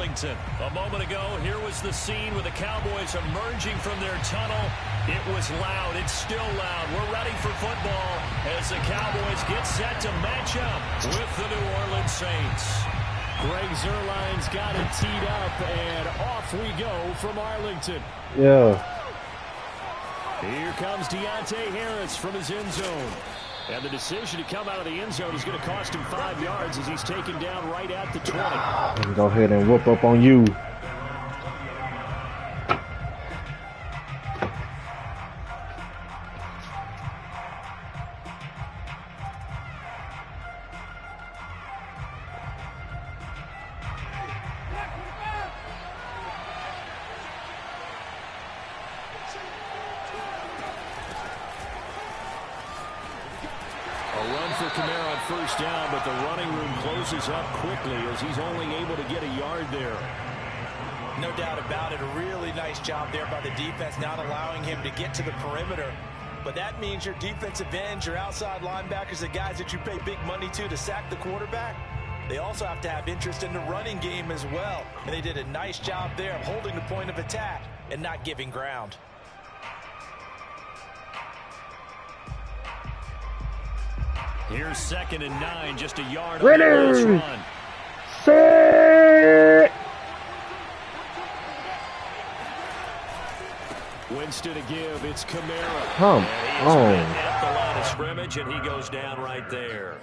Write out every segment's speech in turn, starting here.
Arlington. A moment ago, here was the scene with the Cowboys emerging from their tunnel. It was loud. It's still loud. We're ready for football as the Cowboys get set to match up with the New Orleans Saints. Greg Zuerlein's got it teed up, and off we go from Arlington. Yeah. Here comes Deontay Harris from his end zone. And the decision to come out of the end zone is going to cost him 5 yards as he's taken down right at the 20. Go ahead and whoop up on you. First down, but the running room closes up quickly as he's only able to get a yard there. No doubt about it. A really nice job there by the defense, not allowing him to get to the perimeter. But that means your defensive ends, your outside linebackers, the guys that you pay big money to sack the quarterback, they also have to have interest in the running game as well. And they did a nice job there of holding the point of attack and not giving ground. Here's 2nd and 9, just a yard on the last run. Set. Winston to give. It's Kamara. Come on. At the line of scrimmage, and he goes down right there.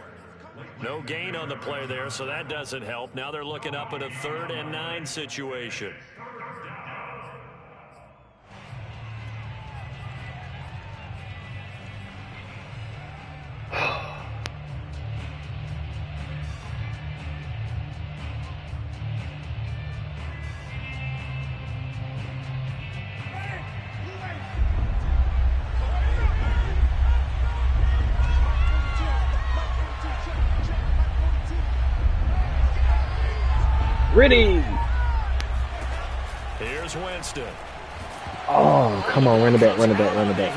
No gain on the play there, so that doesn't help. Now they're looking up at a 3rd and 9 situation. Ready. Here's Winston. Oh, come on, run it back, run it back, run it back.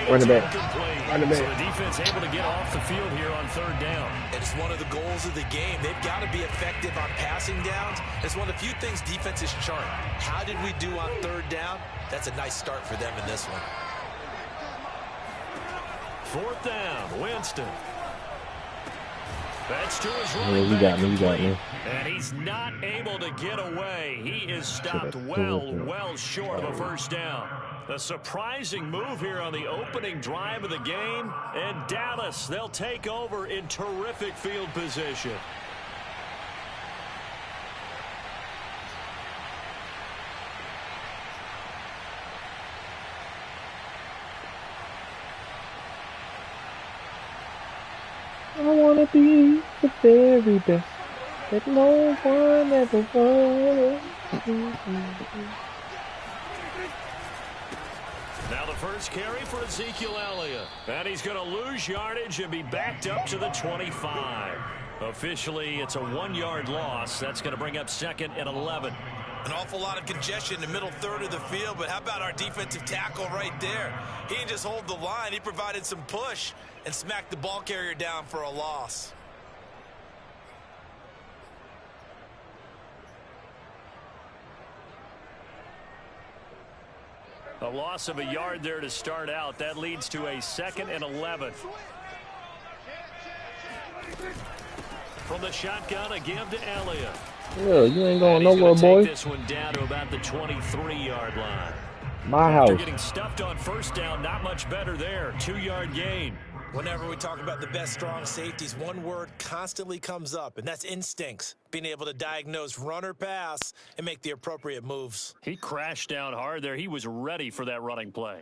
Run it back. Run it back. So the defense able to get off the field here on 3rd down. It's one of the goals of the game. They've got to be effective on passing downs. It's one of the few things defenses chart. How did we do on 3rd down? That's a nice start for them in this one. 4th down, Winston. That's to his running back. You got me. And he's not able to get away. He is stopped well short of a 1st down. A surprising move here on the opening drive of the game. And Dallas, they'll take over in terrific field position. I wanna be the very best that no one ever wanted. Now the first carry for Ezekiel Elliott. And he's going to lose yardage and be backed up to the 25. Officially, it's a 1-yard loss. That's going to bring up 2nd and 11. An awful lot of congestion in the middle 3rd of the field, but how about our defensive tackle right there? He didn't just hold the line. He provided some push and smacked the ball carrier down for a loss. A loss of a yard there to start out. That leads to a 2nd and 11. From the shotgun, a give to Elliott. Yeah, you ain't going nowhere, boy. This one down to about the 23-yard line. My house. They're getting stuffed on 1st down. Not much better there. 2-yard gain. Whenever we talk about the best strong safeties, one word constantly comes up, and that's instincts. Being able to diagnose run or pass and make the appropriate moves. He crashed down hard there. He was ready for that running play.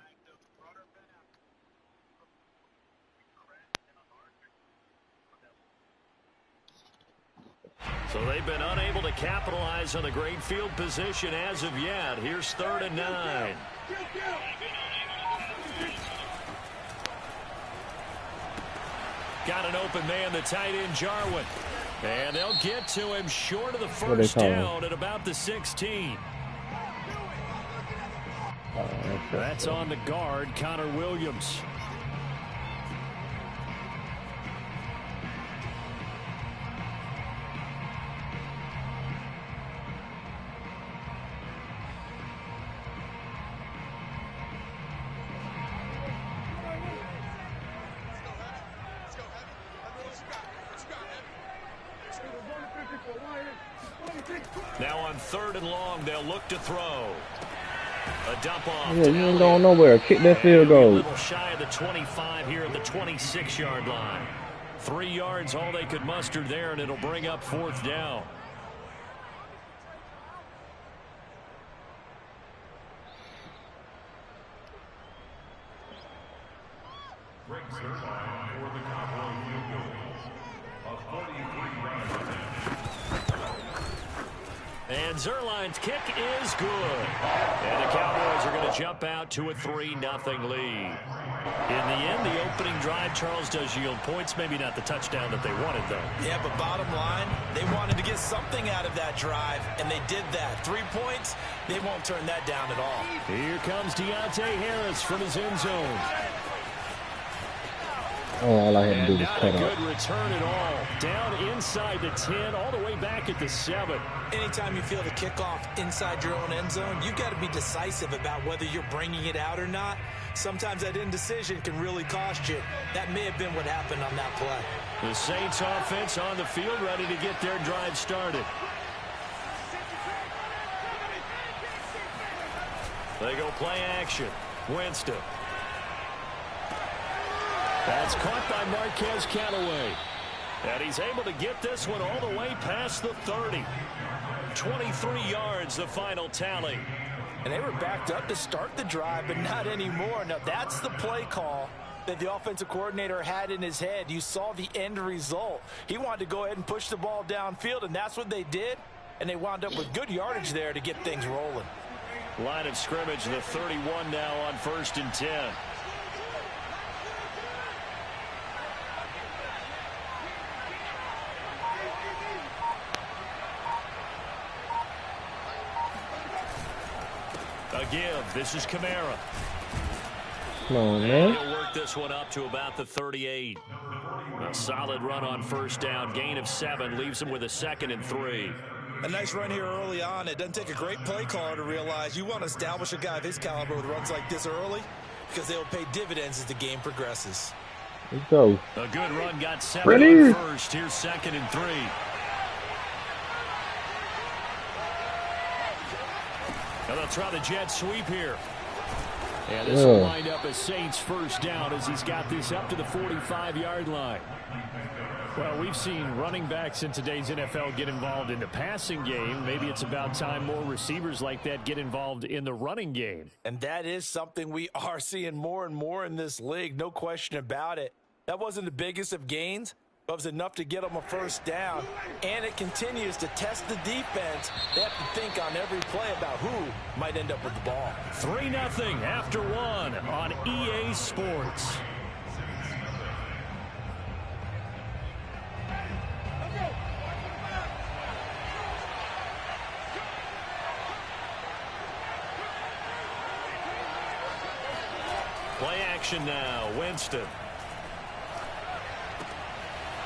So they've been unable to capitalize on the great field position as of yet. Here's 3rd and 9. Got an open man, the tight end, Jarwin. And they'll get to him short of the 1st down at about the 16. That's on the guard, Connor Williams. Now on 3rd and long, they'll look to throw. A dump off. Yeah, you ain't going nowhere. Kick that field goal. A little shy of the 25 here at the 26-yard line. 3 yards, all they could muster there, and it'll bring up 4th down. And Zuerlein's kick is good. And the Cowboys are going to jump out to a 3-0 lead. In the end, the opening drive, Charles, does yield points. Maybe not the touchdown that they wanted, though. Yeah, but bottom line, they wanted to get something out of that drive, and they did that. 3 points, they won't turn that down at all. Here comes Deontay Harris from his end zone. Oh, all I had to do was cut Not a off. good return at all. Down inside the 10, all the way back at the 7. Anytime you feel the kickoff inside your own end zone, you've got to be decisive about whether you're bringing it out or not. Sometimes that indecision can really cost you. That may have been what happened on that play. The Saints offense on the field, ready to get their drive started. They go play action. Winston. That's caught by Marquez Callaway. And he's able to get this one all the way past the 30. 23 yards, the final tally. And they were backed up to start the drive, but not anymore. Now, that's the play call that the offensive coordinator had in his head. You saw the end result. He wanted to go ahead and push the ball downfield, and that's what they did. And they wound up with good yardage there to get things rolling. Line of scrimmage, the 31 now on 1st and 10. A give. This is Kamara. Come on, And man. he'll work this one up to about the 38. A solid run on 1st down. Gain of 7 leaves him with a 2nd and 3. A nice run here early on. It doesn't take a great play caller to realize you want to establish a guy of his caliber with runs like this early because they'll pay dividends as the game progresses. Let's go. A good run got 7 Ready? on 1st. Here's 2nd and 3. Now they'll try the jet sweep here. And this will wind up as Saints 1st down as he's got this up to the 45-yard line. Well, we've seen running backs in today's NFL get involved in the passing game. Maybe it's about time more receivers like that get involved in the running game. And that is something we are seeing more and more in this league, no question about it. That wasn't the biggest of gains, but it was enough to get them a 1st down. And it continues to test the defense. They have to think on every play about who might end up with the ball. 3-0 after 1 on EA Sports. Play action now. Winston.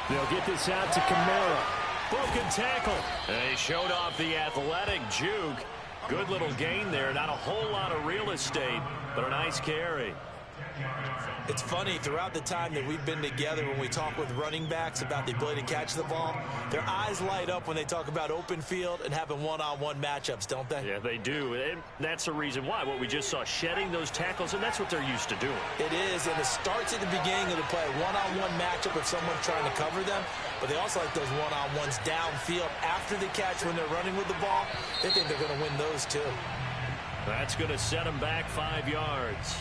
They'll get this out to Kamara. Broken tackle. And he showed off the athletic juke. Good little gain there. Not a whole lot of real estate, but a nice carry. It's funny, throughout the time that we've been together, when we talk with running backs about the ability to catch the ball, their eyes light up when they talk about open field and having one-on-one matchups, don't they? Yeah, they do. And that's the reason why. What we just saw, shedding those tackles, and that's what they're used to doing. It is, and it starts at the beginning of the play. One-on-one matchup if someone's trying to cover them, but they also like those one-on-ones downfield after the catch when they're running with the ball. They think they're going to win those too. That's going to set them back 5 yards.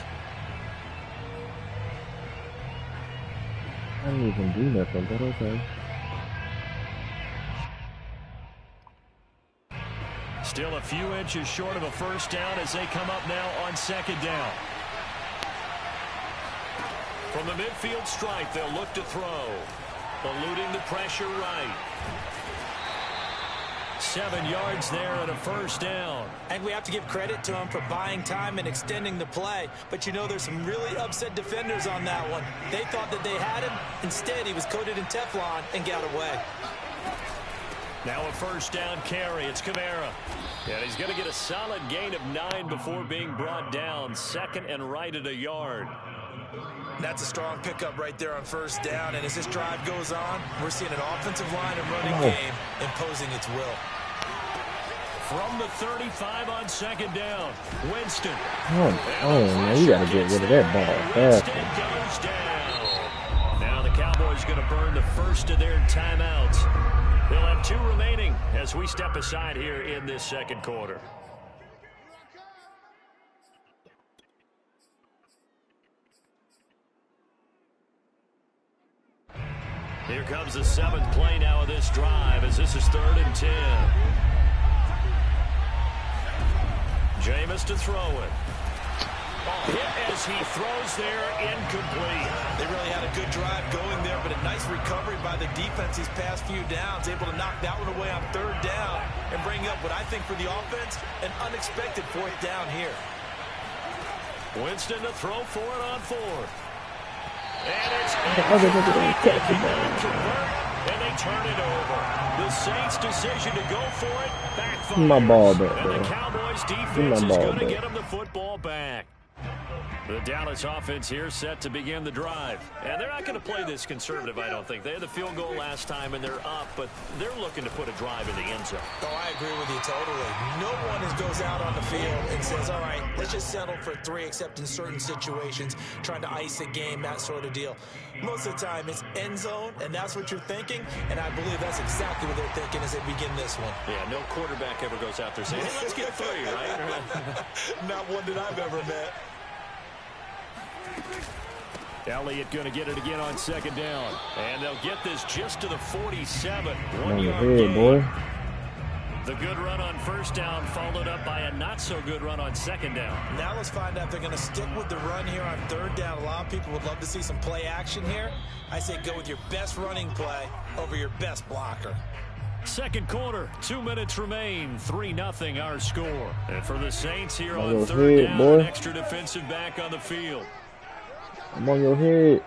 I didn't even do nothing, but okay. Still a few inches short of a 1st down as they come up now on 2nd down. From the midfield stripe, they'll look to throw. Eluding the pressure right. 7 yards there and a 1st down. And we have to give credit to him for buying time and extending the play. But you know, there's some really upset defenders on that one. They thought that they had him. Instead, he was coated in Teflon and got away. Now a 1st down carry. It's Kamara. And he's going to get a solid gain of 9 before being brought down. 2nd and right at a yard. That's a strong pickup right there on 1st down. And as this drive goes on, we're seeing an offensive line and running game imposing its will. From the 35 on second down, Winston. Oh man, you gotta get rid of that ball. Winston goes down. Now the Cowboys going to burn the first of their timeouts. They'll have 2 remaining as we step aside here in this second quarter. Here comes the 7th play now of this drive as this is 3rd and 10. Jameis to throw it. Hit as he throws there, incomplete. They really had a good drive going there, but a nice recovery by the defense these past few downs, able to knock that one away on 3rd down and bring up what I think for the offense, an unexpected 4th down here. Winston to throw for it on 4th. And it's and they turn it over. The Saints' decision to go for it backfires. My ball back, and the Cowboys' defense is going to get them the football back. The Dallas offense here set to begin the drive. And they're not going to play this conservative, I don't think. They had the field goal last time, and they're up, but they're looking to put a drive in the end zone. Oh, I agree with you totally. No one goes out on the field and says, all right, let's just settle for 3, except in certain situations, trying to ice a game, that sort of deal. Most of the time, it's end zone, and that's what you're thinking, and I believe that's exactly what they're thinking as they begin this one. Yeah, no quarterback ever goes out there saying, hey, let's get 3, right? Not one that I've ever met. Elliott going to get it again on 2nd down. And they'll get this just to the 47. 1 On your yard head, gain. boy. The good run on 1st down followed up by a not-so-good run on 2nd down. Now let's find out if they're going to stick with the run here on 3rd down. A lot of people would love to see some play action here. I say go with your best running play over your best blocker. Second quarter, 2 minutes remain. 3-0 our score. And for the Saints here on your 3rd head, down, boy. an extra defensive back on the field. I'm on your head.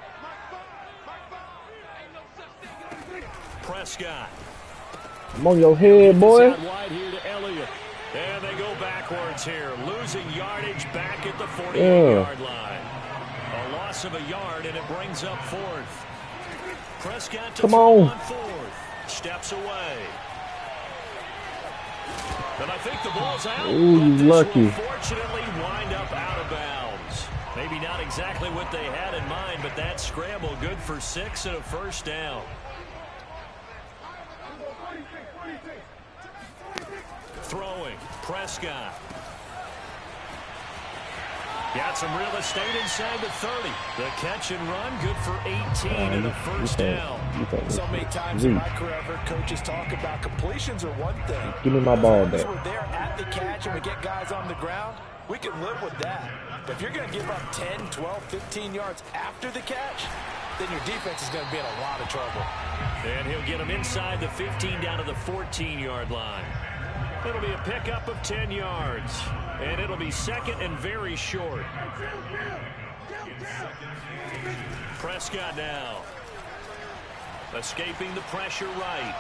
Prescott. I'm on your head, boy. Wide here to Elliott. And they go backwards here. Losing yardage back at the 48-yard line. A loss of a yard, and it brings up 4th. Prescott to Come throw on. 4th. Steps away. And I think the ball's out. Ooh, but this lucky. will fortunately wind up out of bounds. Maybe not exactly what they had in mind, but that scramble good for 6 and a 1st down. Throwing, Prescott. Got some real estate inside the 30. The catch and run, good for 18 and a 1st down. So many times in my career, I've heard coaches talk about completions are one thing. Give me my ball As back. we're there at the catch and we get guys on the ground, we can live with that. But if you're going to give up 10, 12, 15 yards after the catch, then your defense is going to be in a lot of trouble. And he'll get them inside the 15 down to the 14-yard line. It'll be a pickup of 10 yards. And it'll be 2nd and very short. Prescott now. Escaping the pressure right.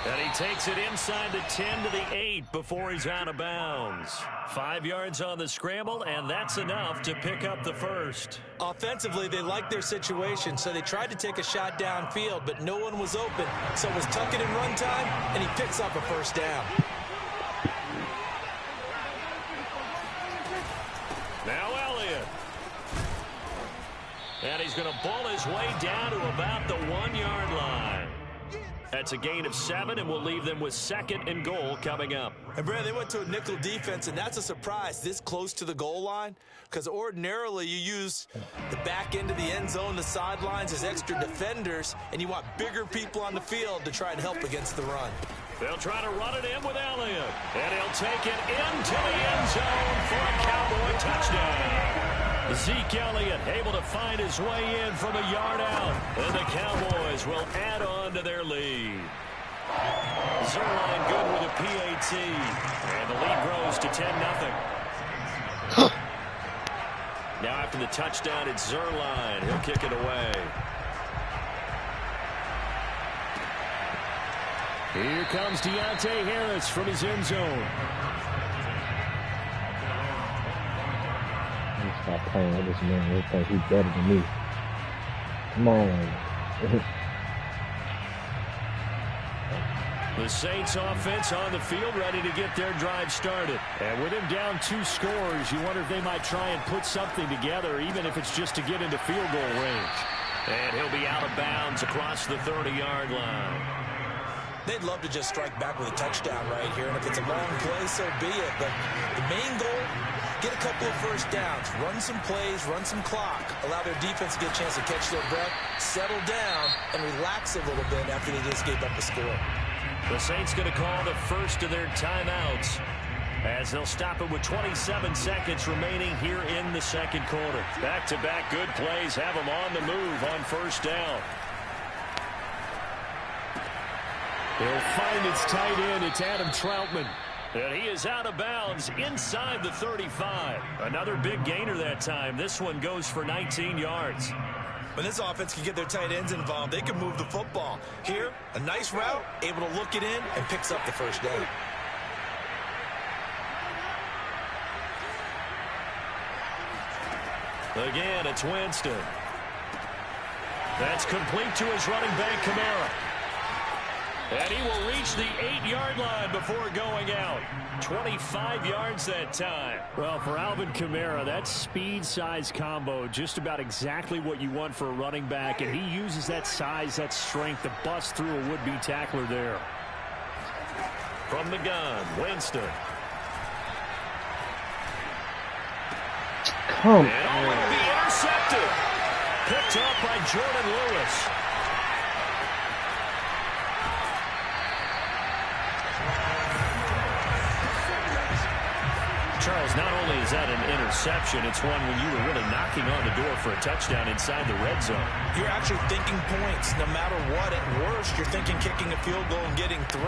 And he takes it inside the 10 to the 8 before he's out of bounds. 5 yards on the scramble, and that's enough to pick up the 1st. Offensively, they liked their situation, so they tried to take a shot downfield, but no one was open. So it was tuck it and run time, and he picks up a 1st down. Now Elliott. And he's going to ball his way down to about the 1-yard line. That's a gain of 7, and we'll leave them with 2nd and goal coming up. And, Brad, they went to a nickel defense, and that's a surprise this close to the goal line, because ordinarily you use the back end of the end zone, the sidelines as extra defenders, and you want bigger people on the field to try and help against the run. They'll try to run it in with Elliott, and he'll take it into the end zone for a Cowboy touchdown. Zeke Elliott able to find his way in from a yard out, and the Cowboys will add on to their lead. Zuerlein good with a PAT, and the lead grows to 10-0. Now after the touchdown, it's Zuerlein. He'll kick it away. Here comes Deontay Harris from his end zone. Stop playing with this man. He thinks he's better than me. Come on. The Saints offense on the field, ready to get their drive started. And with him down 2 scores, you wonder if they might try and put something together, even if it's just to get into field goal range. And he'll be out of bounds across the 30-yard line. They'd love to just strike back with a touchdown right here, and if it's a long play, so be it. But the main goal, get a couple of first downs, run some plays, run some clock, allow their defense to get a chance to catch their breath, settle down, and relax a little bit after they just gave up a score. The Saints going to call the first of their timeouts as they'll stop it with 27 seconds remaining here in the second quarter. Back-to-back good plays have them on the move on first down. They'll find its tight end. It's Adam Troutman. And he is out of bounds inside the 35. Another big gainer that time. This one goes for 19 yards. When this offense can get their tight ends involved, they can move the football. Here, a nice route, able to look it in, and picks up the first down. Again, it's Winston. That's complete to his running back, Kamara. And he will reach the 8-yard line before going out. 25 yards that time. Well, for Alvin Kamara, that speed-size combo, just about exactly what you want for a running back. And he uses that size, that strength to bust through a would-be tackler there. From the gun, Winston. Come and on. It'll be intercepted. Picked up by Jordan Lewis. Charles, not only is that an interception, it's one when you were really knocking on the door for a touchdown inside the red zone. You're actually thinking points. No matter what, at worst, you're thinking kicking a field goal and getting 3.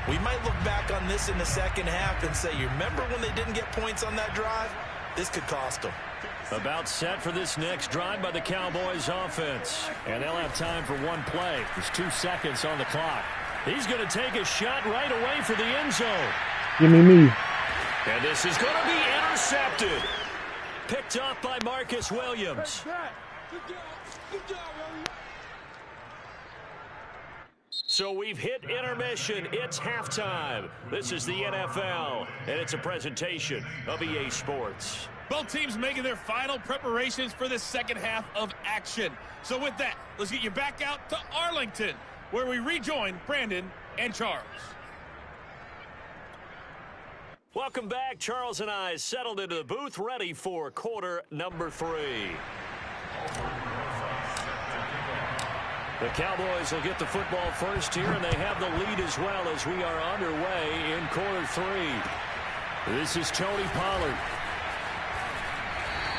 We might look back on this in the second half and say, you remember when they didn't get points on that drive? This could cost them. About set for this next drive by the Cowboys offense. And they'll have time for one play. There's 2 seconds on the clock. He's going to take a shot right away for the end zone. Give me. And this is going to be intercepted. Picked up by Marcus Williams. So we've hit intermission. It's halftime. This is the NFL, and it's a presentation of EA Sports. Both teams making their final preparations for the second half of action. So with that, let's get you back out to Arlington, where we rejoin Brandon and Charles. Welcome back. Charles and I settled into the booth, ready for quarter number 3. The Cowboys will get the football first here, and they have the lead as well as we are underway in quarter 3. This is Tony Pollard.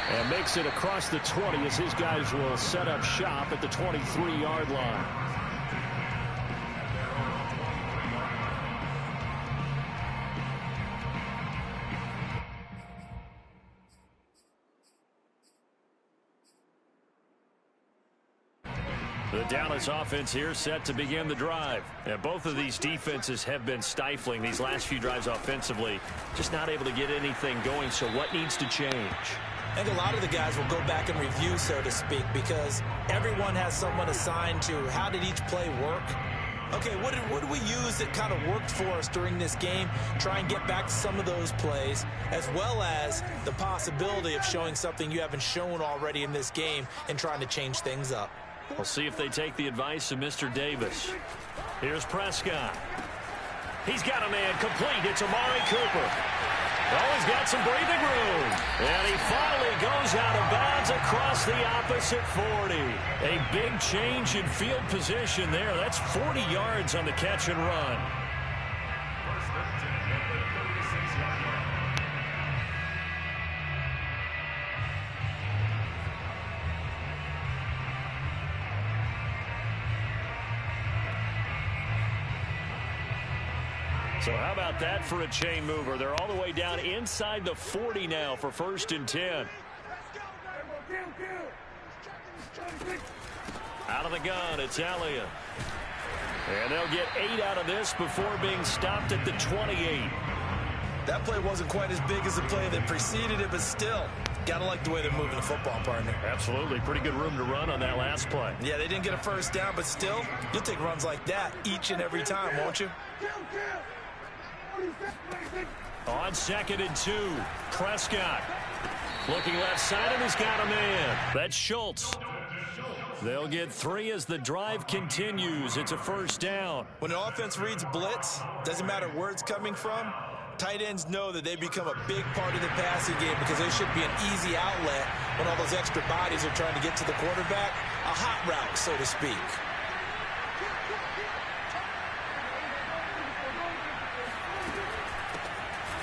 And makes it across the 20 as his guys will set up shop at the 23-yard line. The Dallas offense here set to begin the drive. And both of these defenses have been stifling these last few drives offensively. Just not able to get anything going, so what needs to change? I think a lot of the guys will go back and review, so to speak, because everyone has someone assigned to how did each play work. Okay, what did we use that kind of worked for us during this game? Try and get back to some of those plays, as well as the possibility of showing something you haven't shown already in this game and trying to change things up. We'll see if they take the advice of Mr. Davis. Here's Prescott. He's got a man complete. It's Amari Cooper. Oh, he's got some breathing room. And he finally goes out of bounds across the opposite 40. A big change in field position there. That's 40 yards on the catch and run. So how about that for a chain mover? They're all the way down inside the 40 now for 1st and 10. Out of the gun, it's Elliott. And they'll get 8 out of this before being stopped at the 28. That play wasn't quite as big as the play that preceded it, but still, gotta like the way they're moving the football, partner. Absolutely. Pretty good room to run on that last play. Yeah, they didn't get a first down, but still, you'll take runs like that each and every time, won't you? On 2nd and 2, Prescott. Looking left side, and he's got a man. That's Schultz. They'll get 3 as the drive continues. It's a first down. When an offense reads blitz, doesn't matter where it's coming from, tight ends know that they become a big part of the passing game because they should be an easy outlet when all those extra bodies are trying to get to the quarterback. A hot route, so to speak.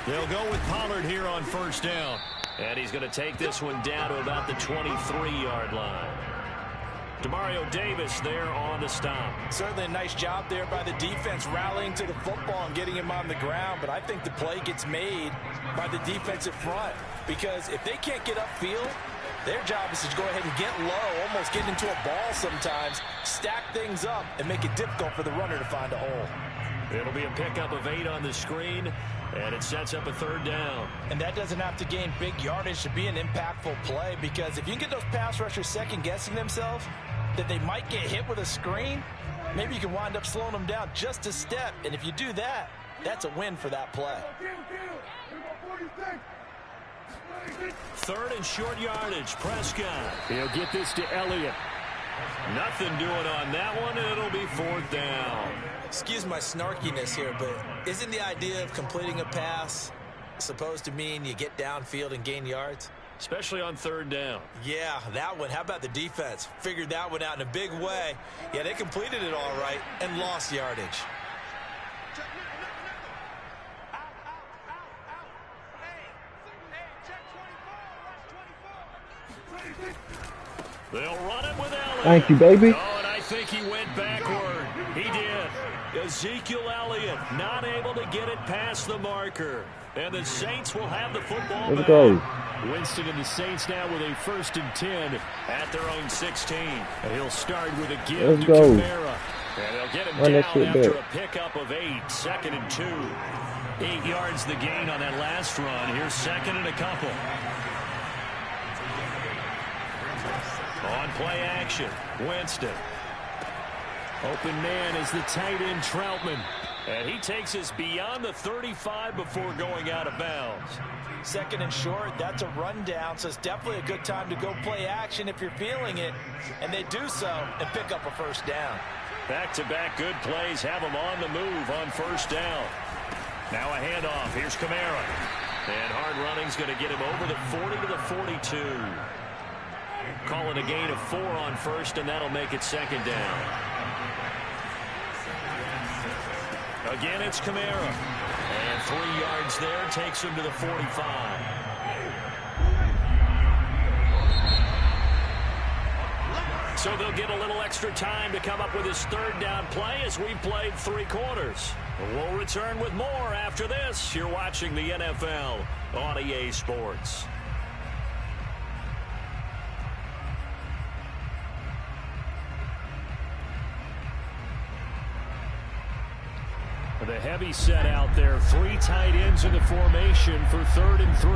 They'll go with Pollard here on first down. And he's going to take this one down to about the 23-yard line. Demario Davis there on the stop. Certainly a nice job there by the defense rallying to the football and getting him on the ground. But I think the play gets made by the defensive front because if they can't get upfield, their job is to go ahead and get low, almost get into a ball sometimes, stack things up, and make it difficult for the runner to find a hole. It'll be a pickup of 8 on the screen, and it sets up a third down. And that doesn't have to gain big yardage to be an impactful play because if you can get those pass rushers second-guessing themselves that they might get hit with a screen, maybe you can wind up slowing them down just a step. And if you do that, that's a win for that play. 3rd and short yardage, Prescott. He'll get this to Elliott. Nothing doing on that one, and it'll be 4th down. Excuse my snarkiness here, but isn't the idea of completing a pass supposed to mean you get downfield and gain yards? Especially on 3rd down. Yeah, that one. How about the defense? Figured that one out in a big way. Yeah, they completed it all right and lost yardage. They'll run it with Elliott. Thank you, baby. Oh, and I think he went backward. He did. Ezekiel Elliott not able to get it past the marker. And the Saints will have the football Let's back. go. Winston and the Saints now with a 1st and 10. At their own 16. And he'll start with a give Let's to go. Kamara. And they'll get him Run that down shit after back. a pickup of 8. 2nd and 2. 8 yards the gain on that last run. Here's 2nd and a couple. On play action, Winston. Open man is the tight end Troutman. And he takes us beyond the 35 before going out of bounds. 2nd and short, that's a rundown, so it's definitely a good time to go play action if you're feeling it. And they do so and pick up a first down. Back-to-back good plays have them on the move on first down. Now a handoff. Here's Kamara. And hard running's going to get him over the 40 to the 42. Call it a gain of 4 on first, and that'll make it 2nd down. Again, it's Kamara. And 3 yards there takes him to the 45. So they'll get a little extra time to come up with his 3rd down play as we've played 3 quarters. We'll return with more after this. You're watching the NFL on EA Sports. The heavy set out there. 3 tight ends in the formation for 3rd and 3.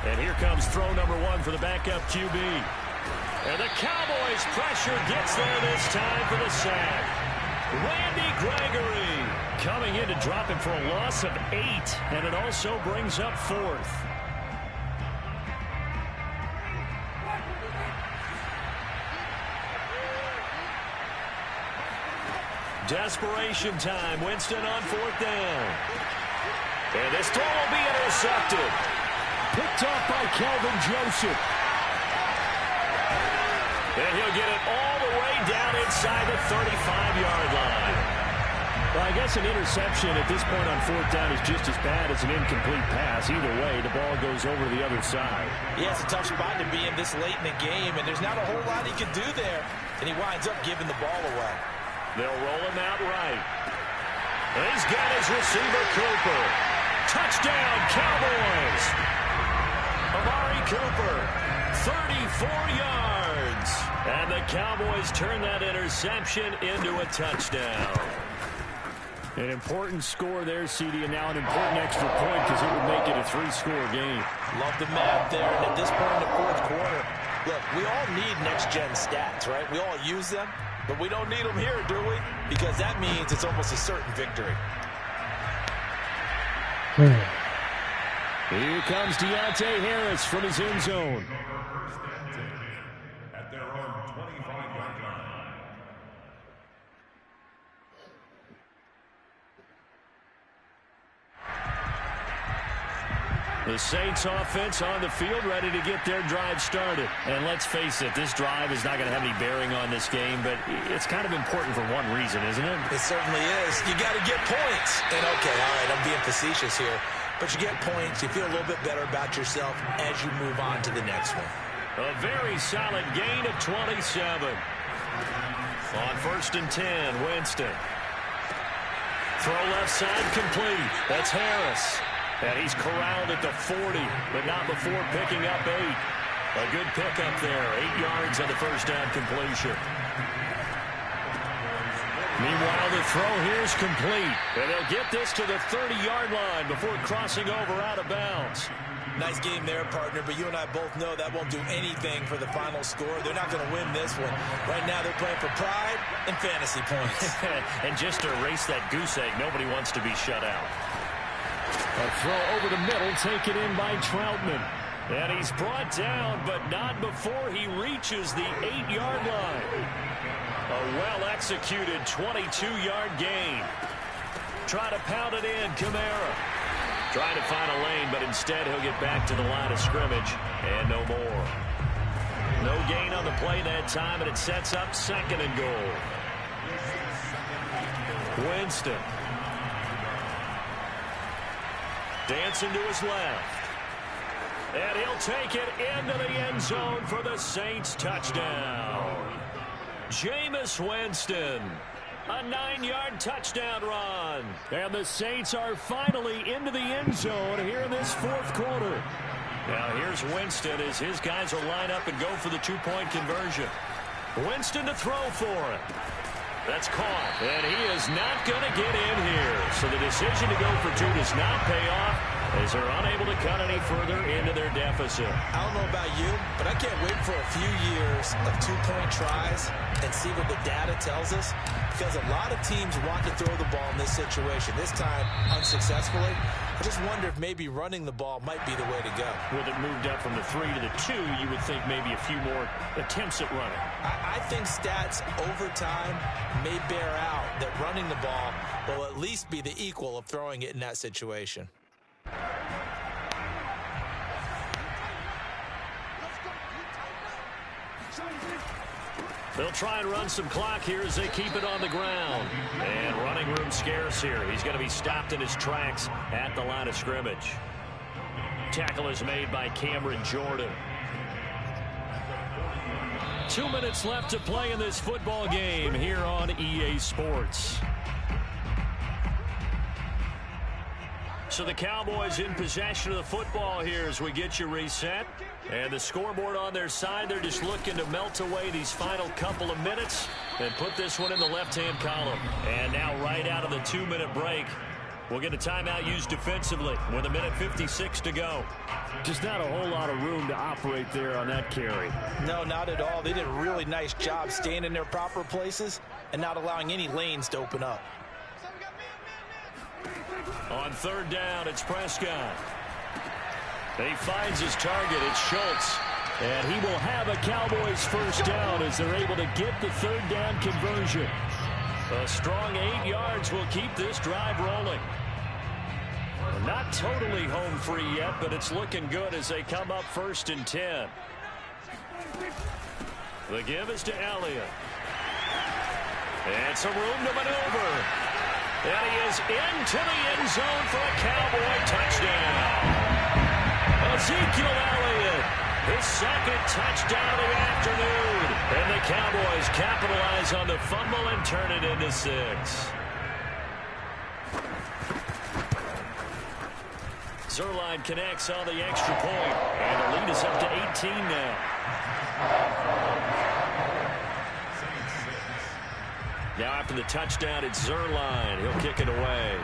And here comes throw number 1 for the backup QB. And the Cowboys pressure gets there this time for the sack. Randy Gregory coming in to drop him for a loss of 8. And it also brings up 4th. Desperation time. Winston on 4th down. And this throw will be intercepted. Picked off by Kelvin Joseph. And he'll get it all the way down inside the 35-yard line. Well, I guess an interception at this point on 4th down is just as bad as an incomplete pass. Either way, the ball goes over to the other side. Yeah, it's a tough spot to be in this late in the game, and there's not a whole lot he can do there. And he winds up giving the ball away. They'll roll him out right. And he's got his receiver, Cooper. Touchdown, Cowboys. Amari Cooper, 34 yards. And the Cowboys turn that interception into a touchdown. An important score there, CD, and now an important extra point because it would make it a 3-score game. Love the math there, and at this point in the 4th quarter, look, we all need next-gen stats, right? We all use them. But we don't need them here, do we? Because that means it's almost a certain victory. Here comes Deontay Harris from his end zone. At their own 25-yard line. The Saints offense on the field, ready to get their drive started. And let's face it, this drive is not going to have any bearing on this game, but it's kind of important for one reason, isn't it? It certainly is. You got to get points. And okay, all right, I'm being facetious here. But you get points, you feel a little bit better about yourself as you move on to the next one. A very solid gain of 27. On 1st and 10, Winston. Throw left side complete. That's Harris. And he's corralled at the 40, but not before picking up 8. A good pickup there. 8 yards on the first down completion. Meanwhile, the throw here is complete. And they'll get this to the 30-yard line before crossing over out of bounds. Nice game there, partner, but you and I both know that won't do anything for the final score. They're not going to win this one. Right now, they're playing for pride and fantasy points. And just to erase that goose egg, nobody wants to be shut out. A throw over the middle, taken in by Troutman. And he's brought down, but not before he reaches the 8-yard line. A well-executed 22-yard gain. Try to pound it in, Kamara. Trying to find a lane, but instead he'll get back to the line of scrimmage, and no more. No gain on the play that time, and it sets up 2nd and goal. Winston. Dancing to his left. And he'll take it into the end zone for the Saints touchdown. Jameis Winston. A 9-yard touchdown run. And the Saints are finally into the end zone here in this 4th quarter. Now here's Winston as his guys will line up and go for the 2-point conversion. Winston to throw for it. That's caught, and he is not going to get in here. So the decision to go for 2 does not pay off as they're unable to cut any further into their deficit. I don't know about you, but I can't wait for a few years of 2-point tries and see what the data tells us, because a lot of teams want to throw the ball in this situation. This time, unsuccessfully. I just wonder if maybe running the ball might be the way to go. With it moved up from the 3 to the 2, you would think maybe a few more attempts at running. I think stats over time may bear out that running the ball will at least be the equal of throwing it in that situation. They'll try and run some clock here as they keep it on the ground. And running room scarce here. He's going to be stopped in his tracks at the line of scrimmage. Tackle is made by Cameron Jordan. 2 minutes left to play in this football game here on EA Sports. So the Cowboys in possession of the football here as we get you reset. And the scoreboard on their side, they're just looking to melt away these final couple of minutes and put this one in the left-hand column. And now right out of the 2-minute break, we'll get a timeout used defensively with 1:56 to go. Just not a whole lot of room to operate there on that carry. No, not at all. They did a really nice job staying in their proper places and not allowing any lanes to open up. On 3rd down, it's Prescott. He finds his target. It's Schultz. And he will have a Cowboys first down as they're able to get the 3rd down conversion. A strong 8 yards will keep this drive rolling. Not totally home free yet, but it's looking good as they come up 1st and 10. The give is to Elliott. And some room to maneuver. And he is into the end zone for a Cowboy touchdown. Ezekiel Elliott, his 2nd touchdown of the afternoon. And the Cowboys capitalize on the fumble and turn it into 6. Zuerlein connects on the extra point. And the lead is up to 18 now. Now after the touchdown, it's Zuerlein. He'll kick it away.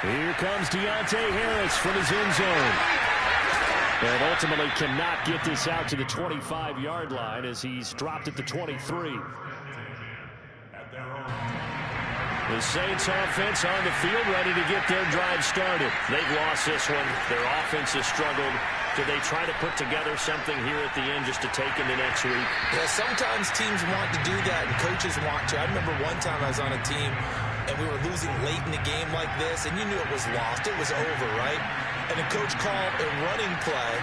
Here comes Deontay Harris from his end zone. And ultimately cannot get this out to the 25-yard line as he's dropped at the 23. The Saints offense on the field ready to get their drive started. They've lost this one. Their offense has struggled. Do they try to put together something here at the end just to take into next week? Yeah, sometimes teams want to do that and coaches want to. I remember one time I was on a team and we were losing late in the game like this and you knew it was lost. It was over, right? And the coach called a running play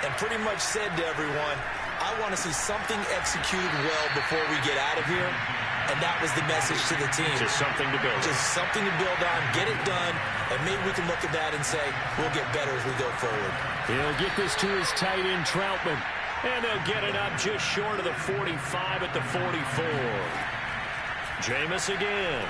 and pretty much said to everyone, I want to see something executed well before we get out of here. And that was the message to the team. Just something to build on. Just something to build on, get it done, and maybe we can look at that and say, we'll get better as we go forward. He'll get this to his tight end, Troutman. And they'll get it up just short of the 45 at the 44. Jameis again.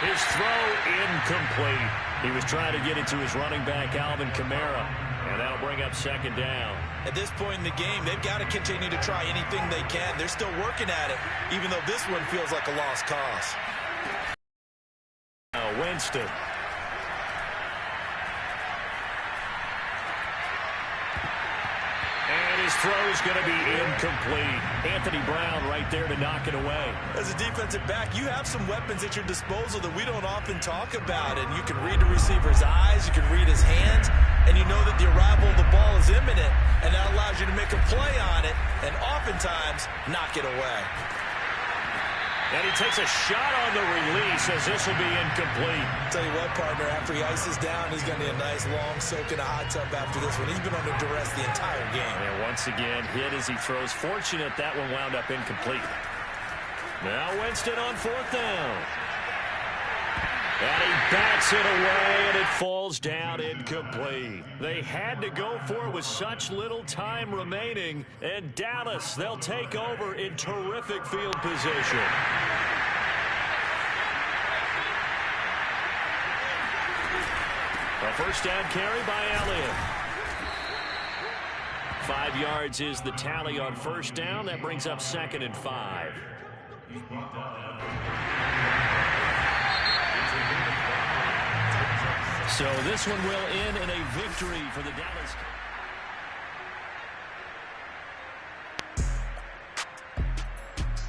His throw incomplete. He was trying to get it to his running back, Alvin Kamara. And that'll bring up second down. At this point in the game, they've got to continue to try anything they can. They're still working at it, even though this one feels like a lost cause. Winston. And his throw is going to be incomplete. Anthony Brown right there to knock it away. As a defensive back, you have some weapons at your disposal that we don't often talk about. And you can read the receiver's eyes, you can read his hands, and you know that the arrival of the ball is imminent, and that allows you to make a play on it and oftentimes knock it away. And he takes a shot on the release as this will be incomplete. Tell you what, partner, after he ices down, he's going to need a nice long soak in a hot tub after this one. He's been under duress the entire game. And once again, hit as he throws. Fortunate that one wound up incomplete. Now Winston on fourth down. And he bats it away, and it falls down incomplete. They had to go for it with such little time remaining. And Dallas, they'll take over in terrific field position. A first down carry by Elliott. 5 yards is the tally on first down. That brings up 2nd and 5. So this one will end in a victory for the Dallas Cowboys.